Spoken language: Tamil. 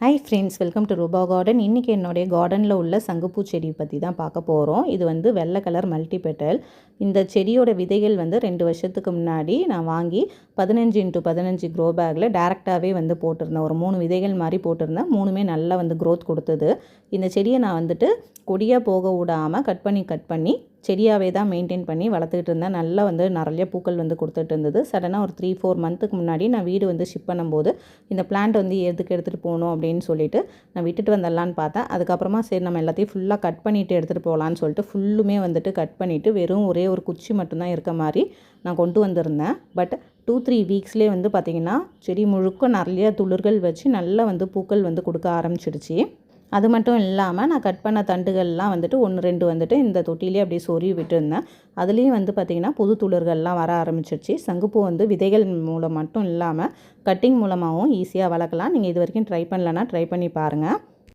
ஹாய் ஃப்ரெண்ட்ஸ், வெல்கம் டு ரூபா கார்டன். இன்றைக்கி என்னுடைய கார்டனில் உள்ள சங்குப்பூ செடி பற்றி தான் பார்க்க போகிறோம். இது வந்து வெள்ளை கலர் மல்டிபெட்டல். இந்த செடியோட விதைகள் வந்து 2 வருஷத்துக்கு முன்னாடி நான் வாங்கி 15x15 க்ரோ பேக்கில் டேரெக்டாகவே வந்து போட்டிருந்தேன். ஒரு 3 விதைகள் மாதிரி போட்டிருந்தேன். 3மே நல்லா வந்து க்ரோத் கொடுத்தது. இந்த செடியை நான் வந்துட்டு கொடியாக போக விடாமல் கட் பண்ணி செடியாகவே தான் மெயின்டைன் பண்ணி வளர்த்துக்கிட்டு இருந்தேன். நல்லா வந்து நிறைய பூக்கள் வந்து கொடுத்துட்டு இருந்தது. சடனாக ஒரு 3-4 மந்த்துக்கு முன்னாடி நான் வீடு வந்து ஷிஃப்ட் பண்ணும்போது இந்த பிளான்ட் வந்து எதுக்கு எடுத்துகிட்டு போகணும் அப்படின்னு சொல்லிட்டு நான் விட்டுட்டு வந்துடலான்னு பார்த்தேன். அதுக்கப்புறமா சரி நம்ம எல்லாத்தையும் ஃபுல்லாக கட் பண்ணிவிட்டு எடுத்துகிட்டு போகலான்னு சொல்லிட்டு ஃபுல்லுமே வந்துட்டு கட் பண்ணிவிட்டு வெறும் ஒரே ஒரு குச்சி மட்டும்தான் இருக்க மாதிரி நான் கொண்டு வந்திருந்தேன். பட் 2-3 வீக்ஸ்லேயே வந்து பார்த்திங்கன்னா செடி முழுக்க நிறைய துளிர்கள் வச்சு நல்லா வந்து பூக்கள் வந்து கொடுக்க ஆரம்பிச்சிடுச்சு. அது மட்டும் இல்லாமல் நான் கட் பண்ண தண்டுகள்லாம் வந்துட்டு 1-2 வந்துட்டு இந்த தொட்டிலே அப்படியே சொருவி விட்டுருந்தேன். அதுலேயும் வந்து பார்த்திங்கன்னா புது துளிர்கள்லாம் வர ஆரம்பிச்சிருச்சு. சங்குப்பூ வந்து விதைகள் மூலம் மட்டும் இல்லாமல் கட்டிங் மூலமாகவும் ஈஸியாக வளர்க்கலாம். நீங்கள் இது வரைக்கும் ட்ரை பண்ணலன்னா ட்ரை பண்ணி பாருங்கள்.